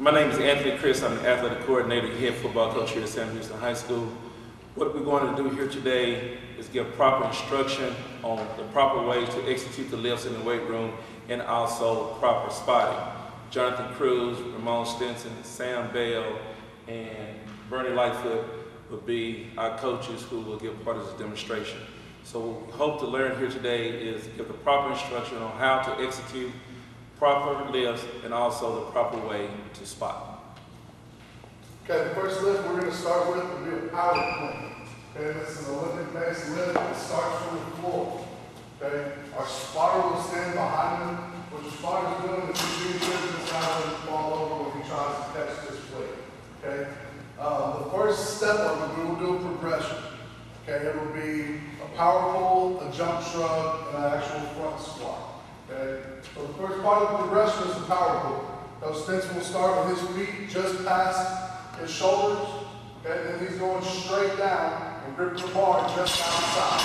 My name is Anthony Chris. I'm the athletic coordinator, head football coach here at Sam Houston High School. What we're going to do here today is give proper instruction on the proper ways to execute the lifts in the weight room and also proper spotting. Jonathan Cruz, Ramon Stinson, Sam Bell, and Bernie Lightfoot will be our coaches who will give part of this demonstration. So what we hope to learn here today is give the proper instruction on how to execute proper lifts and also the proper way to spot. Okay, the first lift we're going to start with will be a power clean. Okay, this is an Olympic-based lift. It starts from the floor. Okay, our spotter will stand behind him. What your spotter is doing is he's being driven inside and fall over when he tries to catch this weight. Okay, the first step of it, we will do a progression. Okay, it will be a power pull, a jump shrug, and an actual front squat. Okay, so the first part of the progression is the power pull. So Stinson will start with his feet just past his shoulders. Okay, then he's going straight down and grip the bar just outside.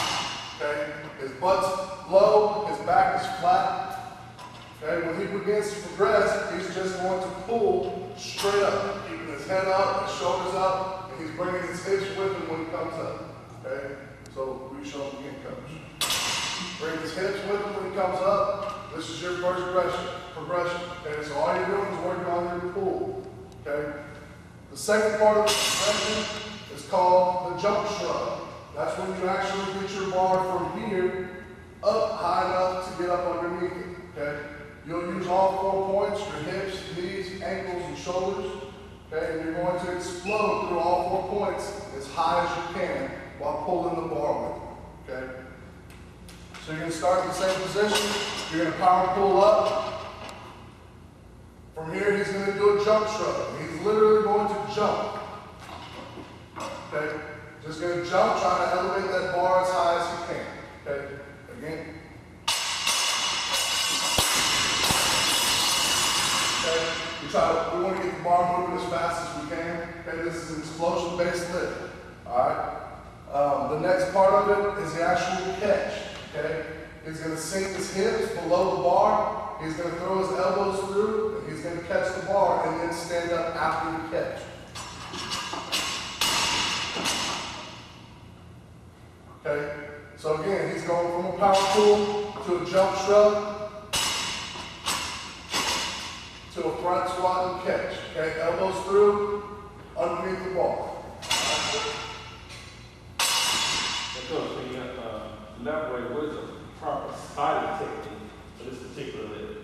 Okay, his butt's low, his back is flat. Okay, when he begins to progress, he's just going to pull straight up, keeping his head up, his shoulders up, and he's bringing his hips with him when he comes up. Okay, so we show him again, coach. Bring his hips with him when he comes up. This is your first progression. Okay, so all you're doing is working on your pull. Okay. The second part of the progression is called the jump shrug. That's when you actually get your bar from here up high enough to get up underneath it. Okay. You'll use all 4 points: your hips, knees, ankles, and shoulders. Okay, and you're going to explode through all 4 points as high as you can while pulling the bar with you. Okay. So you're going to start in the same position. You're going to power pull up. From here, he's going to do a jump shrug. He's literally going to jump. Okay? Just going to jump, trying to elevate that bar as high as he can. Okay? Again. Okay? We want to get the bar moving as fast as we can. Okay? This is an explosion-based lift. Alright? The next part of it is the actual catch. Okay? He's going to sink his hips below the bar. He's going to throw his elbows through, and he's going to catch the bar and then stand up after the catch. Okay? So again, he's going from a power pull to a jump shrug to a front squat and catch. Okay? Elbows through, underneath the bar. Coach, can you elaborate what is the proper spotting technique for this particular lift?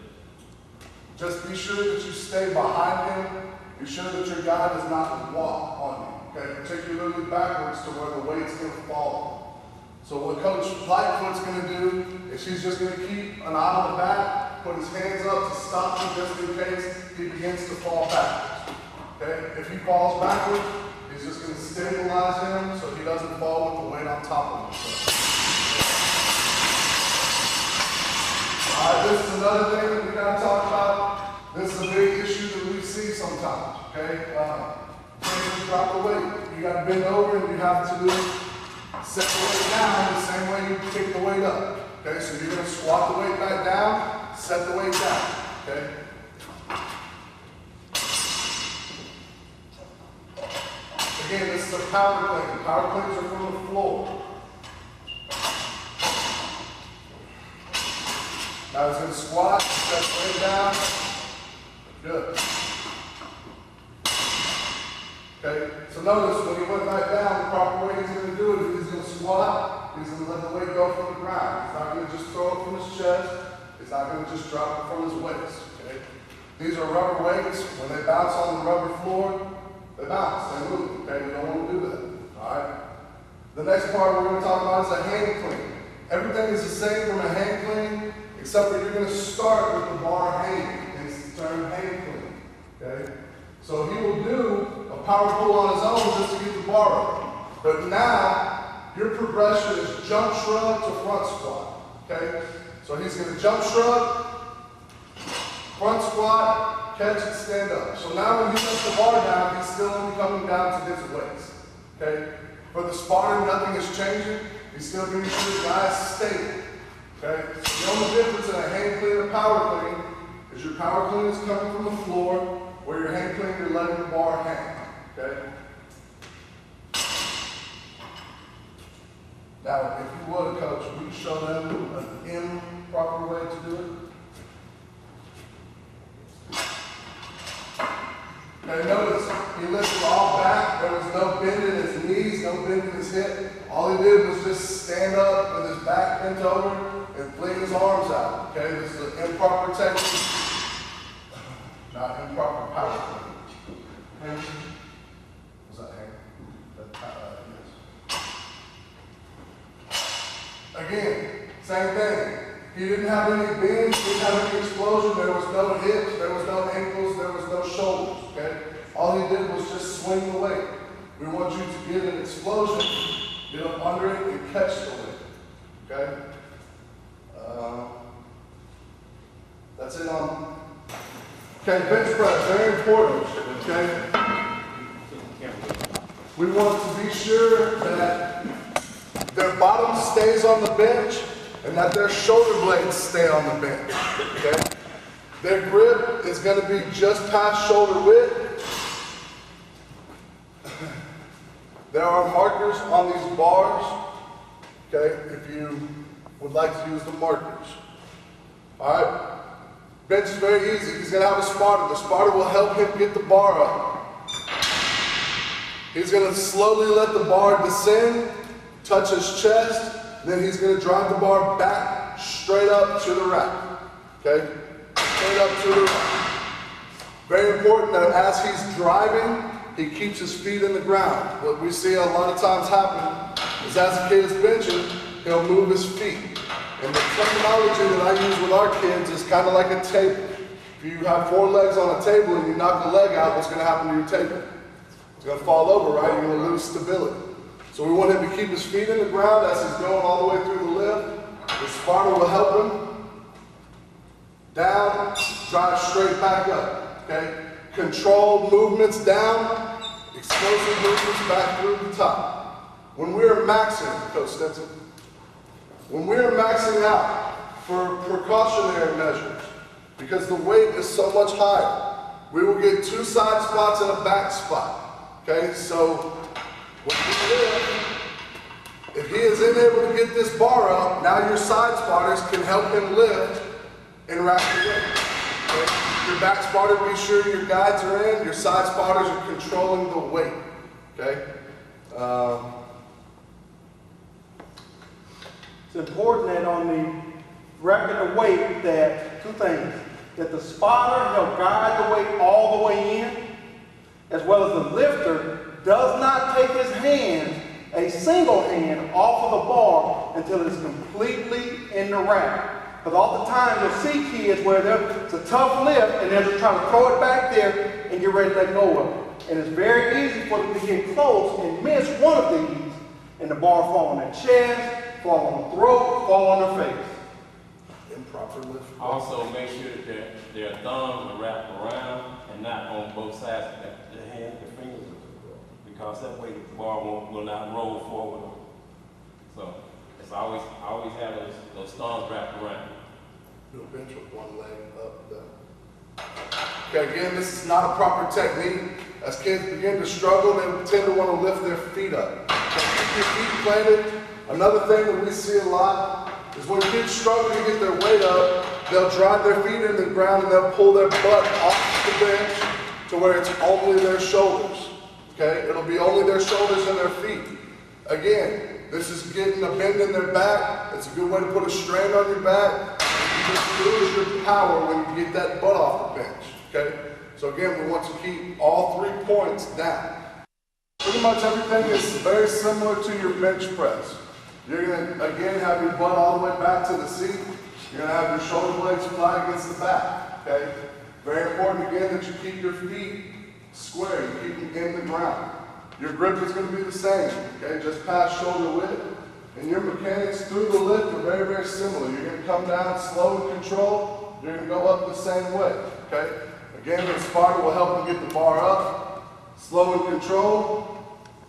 Just be sure that you stay behind him. Be sure that your guy does not walk on you, okay? Particularly backwards to where the weight's going to fall. So what Coach Lightfoot's going to do is she's just going to keep an eye on the back, put his hands up to stop him just in case he begins to fall backwards. Okay? If he falls backwards, he's just going to stabilize him so he doesn't fall with the weight on top of him. This is another thing that we got to talk about. This is a big issue that we see sometimes. Okay, you drop the weight. You got to bend over and you have to set the weight down the same way you pick the weight up. Okay, so you're going to squat the weight back down, set the weight down. Okay. Again, this is a power clean. Power cleans are from the floor. Now he's going to squat, set the weight down. Good. Okay, so notice when he went back down, the proper way he's going to do it is he's going to squat, he's going to let the weight go from the ground. He's not going to just throw it from his chest. He's not going to just drop it from his waist. Okay? These are rubber weights. When they bounce on the rubber floor, they bounce, they move. Okay, we don't want to do that. Alright? The next part we're going to talk about is a hand clean. Everything is the same from a hand clean, except that you're going to start with the bar hanging, and it's the term hand clean. Okay? So he will do a power pull on his own just to get the bar up. But now, your progression is jump shrug to front squat. Okay? So he's going to jump shrug, front squat, catch and stand up. So now when he sets the bar down, he's still only coming down to his waist. Okay? For the spotter, nothing is changing. He's still going to make sure the guy's stable. Okay? So the only difference in a hand clean and power clean is your power clean is coming from the floor, Where you're hang clean, you're letting the bar hang, okay? Now, if you would, Coach, will you show them an improper way to do it? Okay, notice he lifted all back. There was no bend in his knees, no bend in his hip. All he did was just stand up with his back bent over and fling his arms out. Okay, this is an improper technique, not improper power technique. Was that hang? Yes. Again, same thing. He didn't have any bends, didn't have any explosion, there was no hips, there was no ankles, there was no shoulders, okay? All he did was just swing the weight. We want you to get an explosion, get up under it, and catch the weight, okay? That's it on. Okay, bench press, very important, okay? We want to be sure that their bottom stays on the bench and that their shoulder blades stay on the bench, okay? Their grip is going to be just past shoulder width. There are markers on these bars, okay, if you would like to use the markers. All right, bench is very easy. He's going to have a spotter. The spotter will help him get the bar up. He's going to slowly let the bar descend, touch his chest, then he's going to drive the bar back straight up to the rack, okay? Straight up to the rack. Very important that as he's driving, he keeps his feet in the ground. What we see a lot of times happen is as a kid is benching, he'll move his feet. And the terminology that I use with our kids is kind of like a table. If you have 4 legs on a table and you knock a leg out, what's going to happen to your table? It's going to fall over, right? You're going to lose stability. So we want him to keep his feet in the ground as he's going all the way through the lift. The spotter will help him. Down, drive straight back up, okay? Controlled movements down, explosive movements back through the top. When we're maxing, Coach Stetson, when we're maxing out for precautionary measures, because the weight is so much higher, we will get 2 side spots and a back spot, okay? So when we lift, if he is unable to get this bar up, now your side spotters can help him lift and rack the weight. Okay? Your back spotter, be sure your guides are in, your side spotters are controlling the weight. Okay? It's important that on the racking the weight that 2 things, that the spotter will guide the weight all the way in, as well as the lifter does not take his hand, a single hand, off of the bar until it's completely in the rack. Because oftentimes you'll see kids where it's a tough lift and they're just trying to throw it back there and get ready to let go of it. And it's very easy for them to get close and miss one of these and the bar fall on their chest, fall on the throat, fall on their face. Improper lift. Also make sure that their thumbs are wrapped around and not on both sides of the hand, the fingers, because that way the bar will not roll forward. So it's always have those thumbs wrapped around. Do a bench with 1 leg up, down. Okay, again, this is not a proper technique. As kids begin to struggle, they tend to want to lift their feet up. So keep your feet planted. Another thing that we see a lot is when kids struggle to get their weight up, they'll drive their feet into the ground and they'll pull their butt off the bench to where it's only their shoulders. Okay, it'll be only their shoulders and their feet. Again, this is getting a bend in their back. It's a good way to put a strain on your back. You just lose your power when you get that butt off the bench, okay? So again, we want to keep all 3 points down. Pretty much everything is very similar to your bench press. You're gonna, again, have your butt all the way back to the seat. You're gonna have your shoulder blades fly against the back, okay? Very important, again, that you keep your feet square, you keep them in the ground. Your grip is going to be the same, okay, just past shoulder width. And your mechanics through the lift are very, very similar. You're going to come down slow and control. You're going to go up the same way, okay? Again, the spotter will help you get the bar up, slow and control,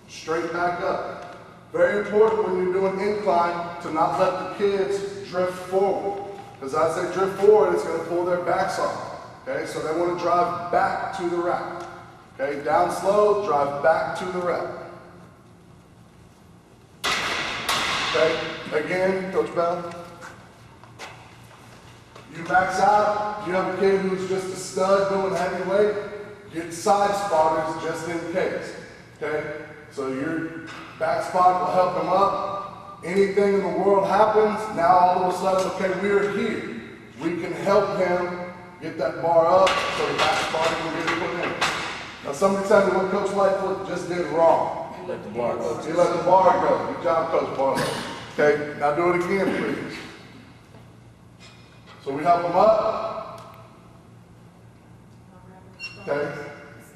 straight back up. Very important when you're doing incline to not let the kids drift forward. Because as they drift forward, it's going to pull their backs off. Okay, so they want to drive back to the rack. Okay, down slow, drive back to the rack. Okay, again, Coach Bell. You max out, you have a kid who's just a stud doing heavy weight, get side spotters just in case. Okay, so your back spot will help them up. Anything in the world happens, now all of a sudden, okay, we're here. We can help him get that bar up so the back spotter can get it put in. Now somebody tell me what Coach Lightfoot just did wrong. He let the bar go. He let the bar go. Good job, Coach Barlow. Okay, now do it again, please. So we help him up. Okay.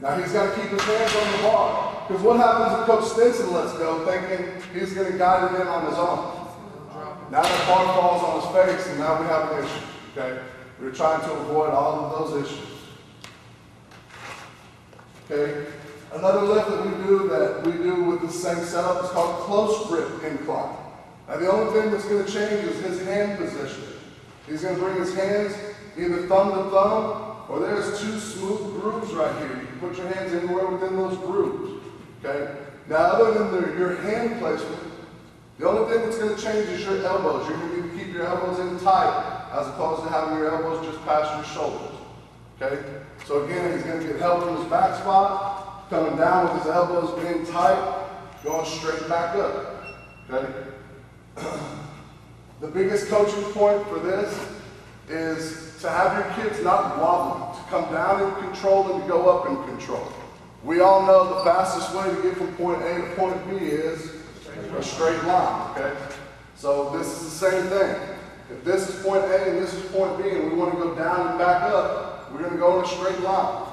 Now he's got to keep his hands on the bar. Because what happens if Coach Stinson lets go thinking he's going to guide it in on his own? Now that bar falls on his face and now we have an issue. Okay. We're trying to avoid all of those issues. Okay. Another lift that we do with the same setup is called close grip incline. Now the only thing that's going to change is his hand position. He's going to bring his hands either thumb to thumb, or there's two smooth grooves right here. You can put your hands anywhere within those grooves. Okay? Now other than your hand placement, the only thing that's going to change is your elbows. You're going to need to keep your elbows in tight, as opposed to having your elbows just past your shoulders. Okay? So again, he's going to get help from his back spot, coming down with his elbows being tight, going straight back up. Okay? The biggest coaching point for this is to have your kids not wobbling, to come down in control and to go up in control. We all know the fastest way to get from point A to point B is a straight line, okay? So this is the same thing. If this is point A and this is point B and we want to go down and back up, we're going to go in a straight line.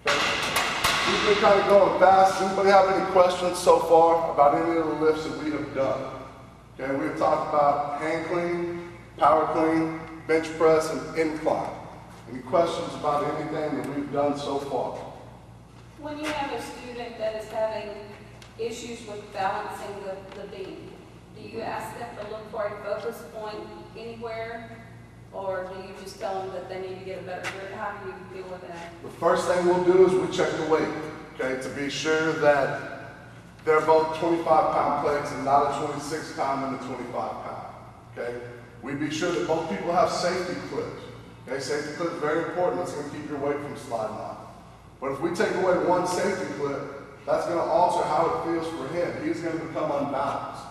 We've been kind of going fast. Anybody have any questions so far about any of the lifts that we have done? Okay, we've talked about hand clean, power clean, bench press, and incline. Any questions about anything that we've done so far? When you have a student that is having issues with balancing the beam, do you ask them to look for a focus point anywhere? Or do you just tell them that they need to get a better grip? How do you deal with that? The first thing we'll do is we check the weight, okay, to be sure that they're both 25-pound plates and not a 26-pound and a 25-pound, okay? We be sure that both people have safety clips. Okay, safety clip is very important. It's going to keep your weight from sliding out. But if we take away one safety clip, that's going to alter how it feels for him. He's going to become unbalanced.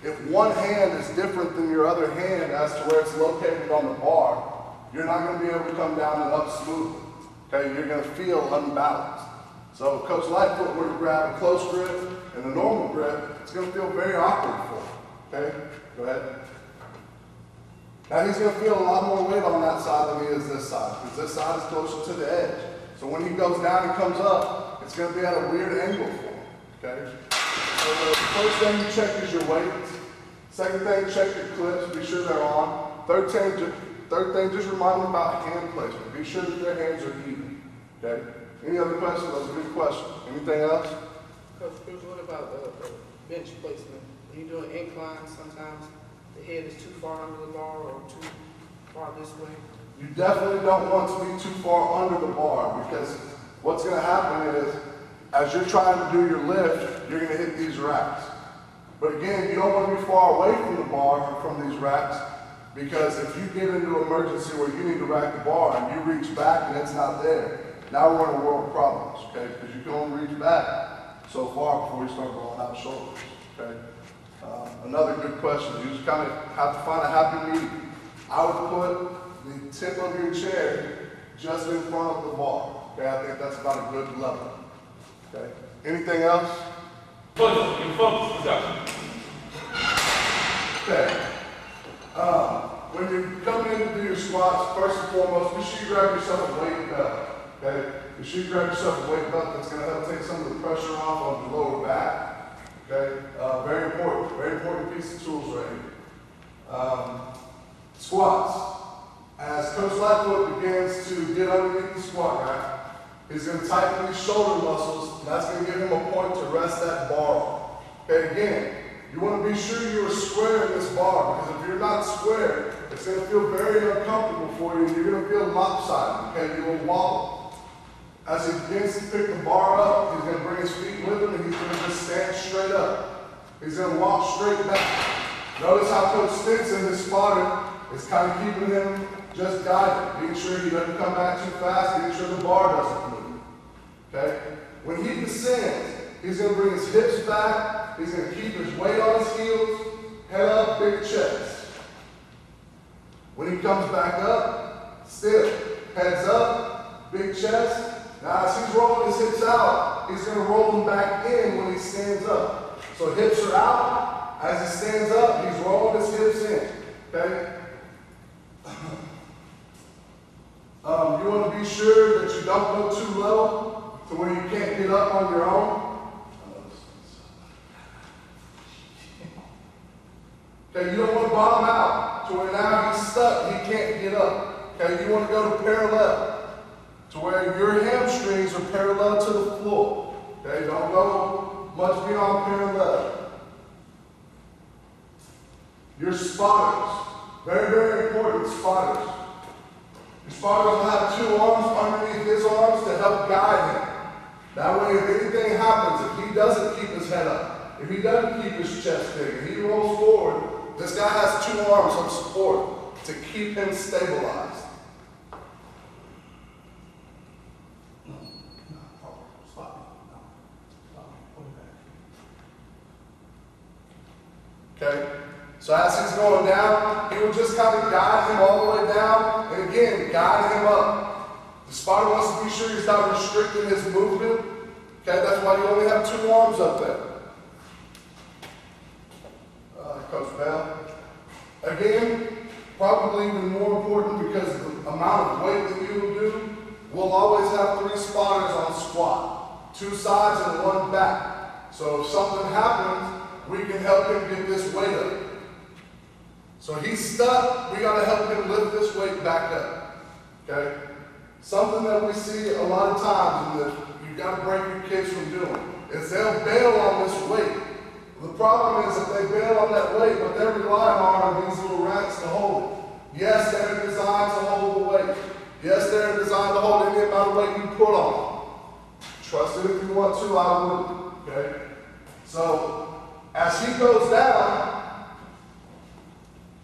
If one hand is different than your other hand as to where it's located on the bar, you're not going to be able to come down and up smoothly. Okay, you're going to feel unbalanced. So Coach Lightfoot were to grab a close grip and a normal grip, it's going to feel very awkward for him. Okay, go ahead. Now he's going to feel a lot more weight on that side than he is this side, because this side is closer to the edge. So when he goes down and comes up, it's going to be at a weird angle for him. Okay. So the first thing you check is your weights. Second thing, check your clips, be sure they're on. Third thing, just remind them about hand placement. Be sure that their hands are even. Okay? Any other questions? That's a good question. Anything else? Coach Cruz, what about the bench placement? When you're doing inclines, sometimes the head is too far under the bar or too far this way. You definitely don't want to be too far under the bar, because what's going to happen is, as you're trying to do your lift, you're going to hit these racks. But again, you don't want to be far away from the bar or from these racks, because if you get into an emergency where you need to rack the bar and you reach back and it's not there, now we're in a world of problems, okay? Because you can only reach back so far before you start blowing out shoulders, okay? Another good question, you just kind of have to find a happy medium. I would put the tip of your chair just in front of the bar, okay? I think that's about a good level. Okay. Anything else? Focus. You focus. Okay. When you come in to do your squats, first and foremost, be sure you grab yourself a weight belt. Okay. Be sure you grab yourself a weight belt that's going to help take some of the pressure off on your lower back. Okay. Very important piece of tools right here. Squats. As Coach Lightfoot begins to get underneath the squat rack, he's going to tighten these shoulder muscles, and that's going to give him a point to rest that bar on. Okay, again, you want to be sure you're square in this bar, because if you're not square, it's going to feel very uncomfortable for you, and you're going to feel lopsided, okay? You will wobble. As he begins to pick the bar up, he's going to bring his feet with him, and he's going to just stand straight up. He's going to walk straight back. Notice how Coach Stinson, his spotter, is kind of keeping him just guided, being sure he doesn't come back too fast, being sure the bar doesn't move. Okay? When he descends, he's going to bring his hips back, he's going to keep his weight on his heels, head up, big chest. When he comes back up, still, heads up, big chest. Now as he's rolling his hips out, he's going to roll them back in when he stands up. So hips are out. As he stands up, he's rolling his hips in. Okay? You want to be sure that you don't go too low to where you can't get up on your own. Okay, you don't want to bottom out to where now he's stuck, he can't get up. Okay, you want to go to parallel to where your hamstrings are parallel to the floor. Okay, don't go much beyond parallel. Your spotters, very, very important spotters. Your spotter will have two arms underneath his arms to help guide him. That way, if anything happens, if he doesn't keep his head up, if he doesn't keep his chest big, if he rolls forward, this guy has two arms of support to keep him stabilized. Okay? So as he's going down, he will just kind of guide him all the way down, and again, guide him up. The spotter wants to be sure he's not restricting his movement. Okay, that's why you only have two arms up there. Coach Bell. Again, probably even more important because the amount of weight that you will do, we'll always have three spotters on squat. Two sides and one back. So if something happens, we can help him get this weight up. So he's stuck, we got to help him lift this weight back up. Okay? Something that we see a lot of times and that you've got to break your kids from doing is they'll bail on this weight. The problem is that they bail on that weight, but they're relying on these little racks to hold it. Yes, they're designed to hold the weight. Yes, they're designed to hold any amount of weight you put on them. Trust it if you want to, I wouldn't. Okay? So, as he goes down,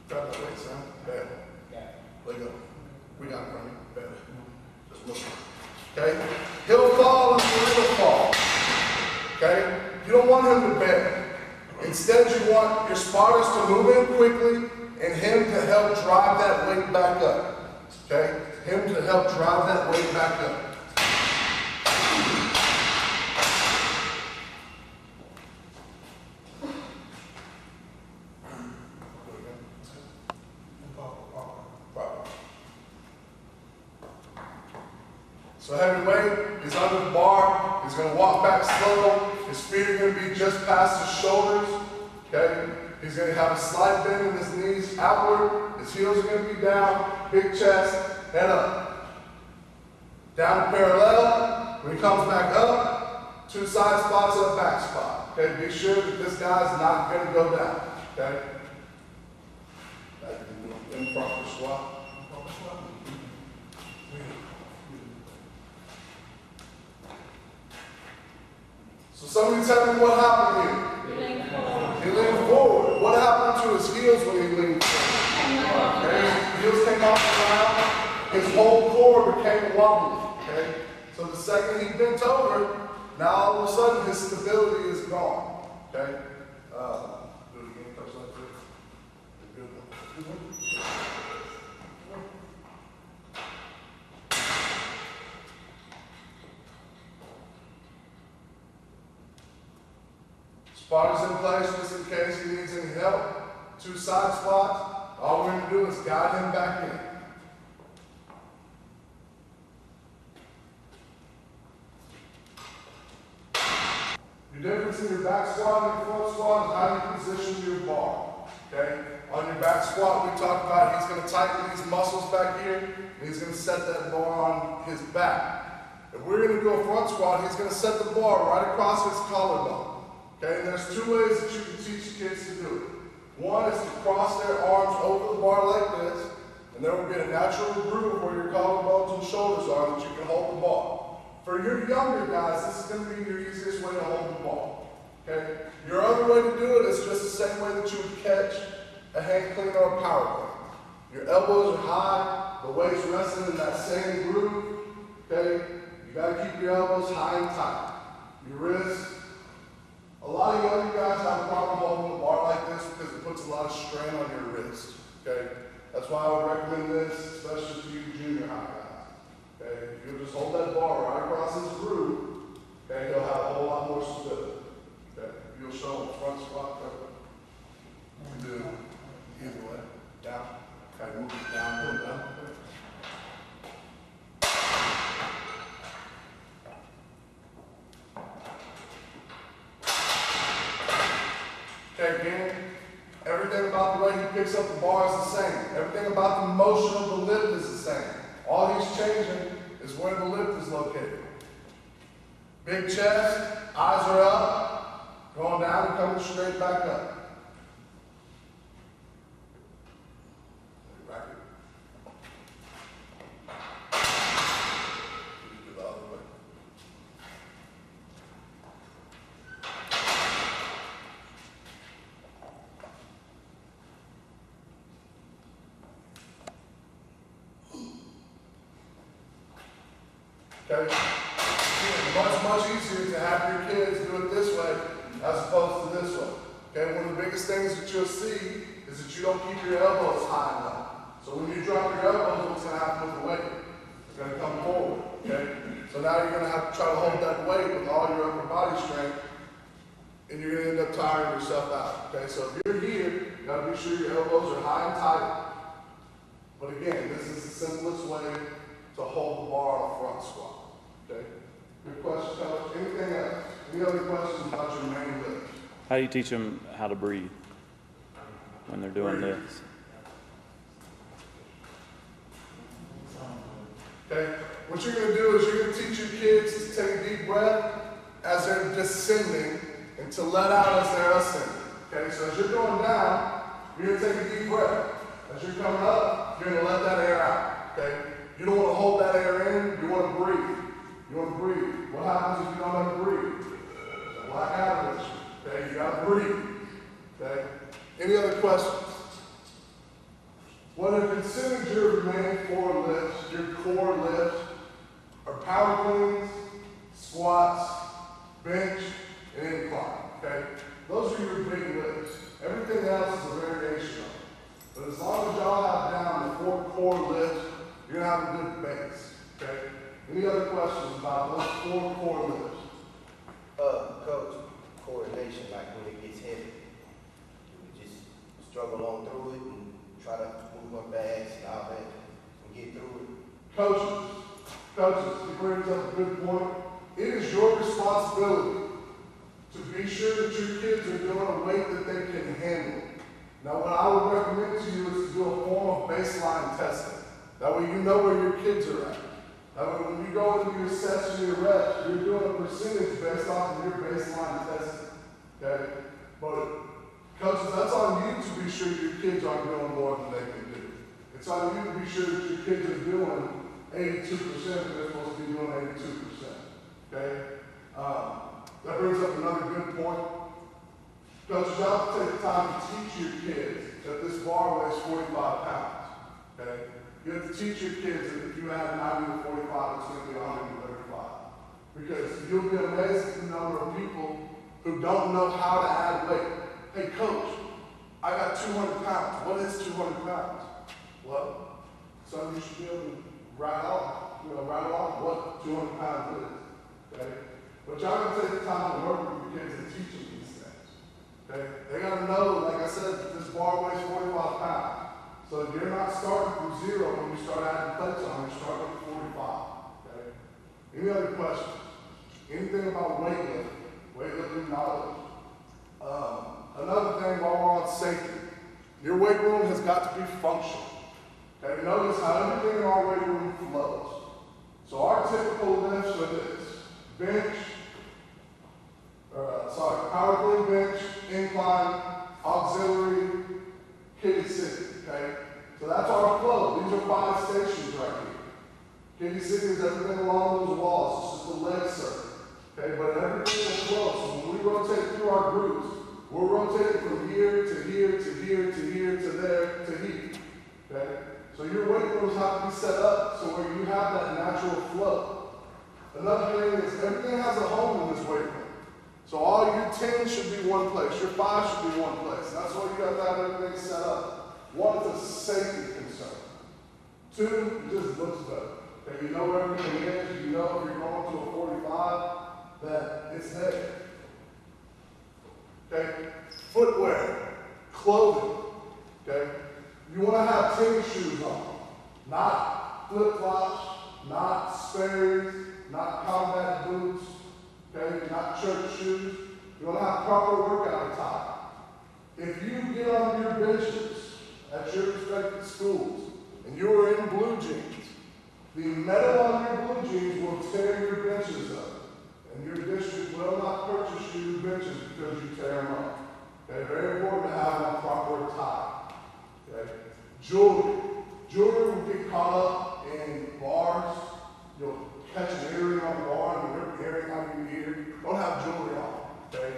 grab that weight, son. Bad. Let go. We got it from you. Bad. Just look. Okay? He'll fall and he'll fall. Okay? You don't want him to bend. Instead, you want your spotters to move in quickly and him to help drive that weight back up. Okay? Him to help drive that weight back up. So heavy weight, he's under the bar, he's going to walk back slow, his feet are going to be just past his shoulders, okay? He's going to have a slight bend in his knees outward, his heels are going to be down, big chest, head up. Down parallel, when he comes back up, two side spots up, back spot. Okay, be sure that this guy's not going to go down, okay? Back to the improper squat. So somebody tell me what happened here. He leaned forward. What happened to his heels when he leaned forward? Okay, his heels came off the ground. His whole core became wobbly. Okay, so the second he bent over, now all of a sudden his stability is gone. Okay, do it again, touch like this. Good one. Spotters in place just in case he needs any help. Two side spots. All we're going to do is guide him back in. The difference in your back squat and your front squat is how you position your bar. Okay? On your back squat, we talked about he's going to tighten these muscles back here, and he's going to set that bar on his back. If we're going to do a front squat, he's going to set the bar right across his collarbone. Okay, and there's two ways that you can teach kids to do it. One is to cross their arms over the bar like this, and there will be a natural groove where your collarbones and shoulders are that you can hold the bar. For your younger guys, this is going to be your easiest way to hold the ball. Okay? Your other way to do it is just the same way that you would catch a hand clean or a power clean. Your elbows are high, the waist resting in that same groove. Okay? You got to keep your elbows high and tight. Your wrists. A lot of younger guys have a problem holding the bar like this because it puts a lot of strain on your wrist. Okay? That's why I would recommend this, especially to you junior high guys. Okay? If you'll just hold that bar right across this groove, okay, you'll have a whole lot more stability. Okay? You'll show them front squat cover. You can do either way. Down. Okay, move it down, move it down. Okay, again, everything about the way he picks up the bar is the same. Everything about the motion of the lift is the same. All he's changing is where the lift is located. Big chest, eyes are up, going down and coming straight back up. Right here. Do the other way. Okay? Much easier to have your kids do it this way as opposed to this way. Okay? One of the biggest things that you'll see is that you don't keep your elbows high enough. So when you drop your elbows, what's going to happen with the weight? It's going to come forward. Okay? So now you're going to have to try to hold that weight with all your upper body strength, and you're going to end up tiring yourself out. Okay? So if you're here, you got to be sure your elbows are high and tight. But again, this is the simplest way to hold the bar on a front squat. Okay? Good question, Coach. Anything else? Any other questions about your main lift? How do you teach them how to breathe when they're doing this? Okay? What you're going to do is you're going to teach your kids to take a deep breath as they're descending and to let out as they're ascending. Okay? So as you're going down, you're going to take a deep breath. As you're coming up, you're going to let that air out. Okay? You don't want to hold that air in. You want to breathe. You want to breathe. What happens if you don't let it breathe? Black out of it. Okay? You got to breathe. Okay? Any other questions? What are considered your main four lifts, your core lifts, are power cleans, squats, bench, and incline. Okay? Those are your big lifts. Everything else is a variation of it. But as long as y'all have down the four core lifts, you're going to have a good base. Okay? Any other questions about those four core lifts? Coach, coordination, like when it gets heavy, we just struggle on through it and try to move our bags and all that and get through it. Coaches, he brings up a good point. It is your responsibility to be sure that your kids are doing a weight that they can handle. Now, what I would recommend to you is to do a form of baseline testing. That way you know where your kids are at. That way when you go into your sets or your reps, you're doing a percentage based off of your baseline testing. Okay? But coaches, that's on you to be sure your kids aren't doing more than they can do. It's on you to be sure that your kids are doing 82% if they're supposed to be doing 82%. Okay? That brings up another good point. Coaches, you have to take the time to teach your kids that this bar weighs 45 pounds. Okay? You have to teach your kids that if you add 90 to 45, it's going to be 135. Because you'll be amazed at the number of people who don't know how to add weight. Hey, coach, I got 200 pounds. What is 200 pounds? Well, so you should be able to rattle off what 200 pounds is. Okay? But y'all gotta take the time to work with your kids and teach them these things. Okay? They gotta know, like I said, that this bar weighs 45 pounds. So you're not starting from zero when you start adding plates on, you're starting at 45. Okay? Any other questions? Anything about weightlifting knowledge? Another thing while we're on safety, your weight room has got to be functional. Okay? Notice how everything in our weight room flows. So our typical lifts are this: bench, power clean bench, incline, auxiliary, okay? So that's our flow. These are 5 stations right here. Kansas City is everything along those walls. It's just a leg circuit, okay? But everything is flow. So when we rotate through our groups, we're rotating from here to here to here to here to there to here, okay? So your weight rooms have to be set up so where you have that natural flow. Another thing is everything has a home in this weight room. So all your 10 should be one place, your 5 should be one place. That's why you have to have everything set up. 1, it's a safety concern. 2, it just looks better. Okay, you know where everything is, you know if you're going to a 45, that it's there. Okay, footwear, clothing, okay? You want to have tennis shoes on, not flip-flops, not Sperry's, not combat boots, okay, not church shoes. You want to have proper workout attire. If you get on your benches at your respective schools and you are in blue jeans, the metal on your blue jeans will tear your benches up. And your district will not purchase you benches because you tear them up. Okay, very important to have a proper attire. Okay, jewelry. Jewelry will get caught up in bars. You'll catch an earring on the bar and rip the earring out of your ear. Don't have jewelry on. Okay,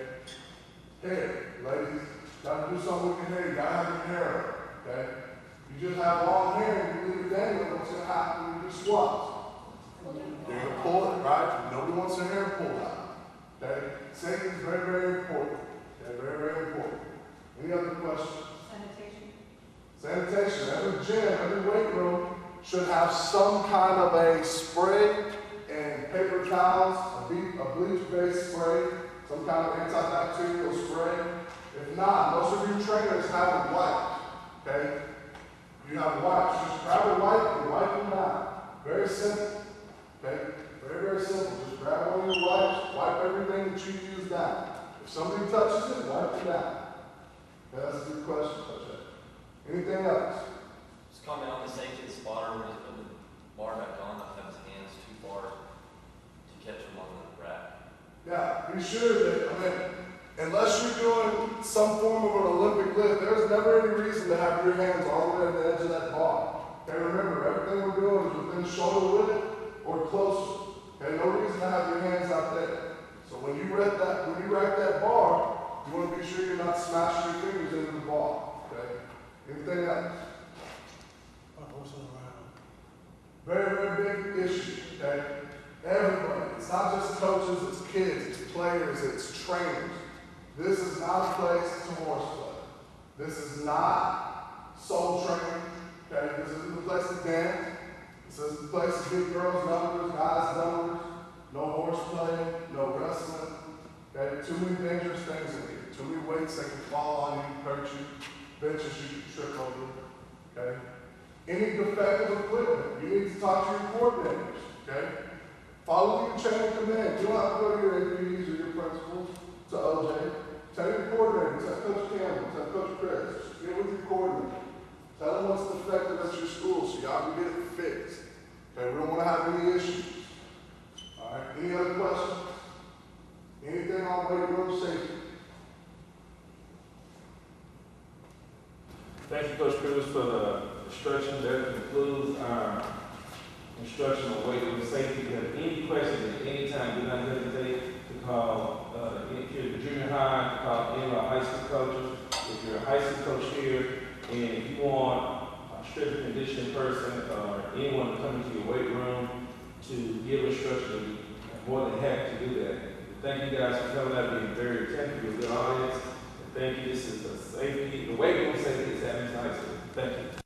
hair, ladies. Got to do something with your hair. You got to have your hair up. Okay, you just have long hair and you leave it dangling. What's going to happen when you do squats? You're going to pull it, right? Nobody wants their hair pulled out. Okay? Safety is very, very important. Okay? Very, very important. Any other questions? Sanitation. Every gym, every weight room should have some kind of a spray and paper towels, a bleach-based spray, some kind of antibacterial spray. If not, most of your trainers have a wipe. Okay? You have wipes. Just grab a wipe and wipe them down. Very simple. Okay? Very, very simple. Just grab one of your wipes, wipe everything that you use down. If somebody touches it, wipe it down. Okay, that's a good question, Coach. Anything else? Just comment on the safety of the spotter when he's putting the bar back on, not have his hands too far to catch him on the rack. Yeah, be sure that, unless you're doing some form of an Olympic lift, there's never any reason to have your hands all the way at the edge of that bar. Okay, remember, everything we're doing is within shoulder width or closer. Okay, no reason to have your hands out there. So when you rack that bar, you want to be sure you're not smashing your fingers into the bar. Okay? Anything else? Very, very big issue. Okay? Everybody. It's not just coaches, it's kids, it's players, it's trainers. This is not a place to horseplay. This is not soul training. Okay? This isn't the place to dance. This isn't the place to give girls numbers, guys numbers. No horseplay, no wrestling. Okay? Too many dangerous things in here. Too many weights that can fall on you, hurt you, benches you can trip over. Okay? Any defective equipment, you need to talk to your coordinators. Okay? Follow your chain of command. You don't have to go to your APs or your principals, to OJ. Tell your coordinator, tell Coach Campbell, tell Coach Chris. Just get with your coordinator. Tell them what's defective at your school so y'all can get it fixed. Okay, we don't want to have any issues. All right, any other questions? Anything on weight room safety? Thank you, Coach Cruz, for the instruction. That concludes our instruction on weight room safety. If you have any questions at any time, do not hesitate to call if you're the junior high, call any of our high school coaches. If you're a high school coach here, and if you want a strength and conditioning person or anyone to come into your weight room to give instruction, I'm more than happy to do that. Thank you guys for coming out, being very attentive, you're a good audience. And thank you. This is the safety, the weight room safety is happening tonight. Thank you.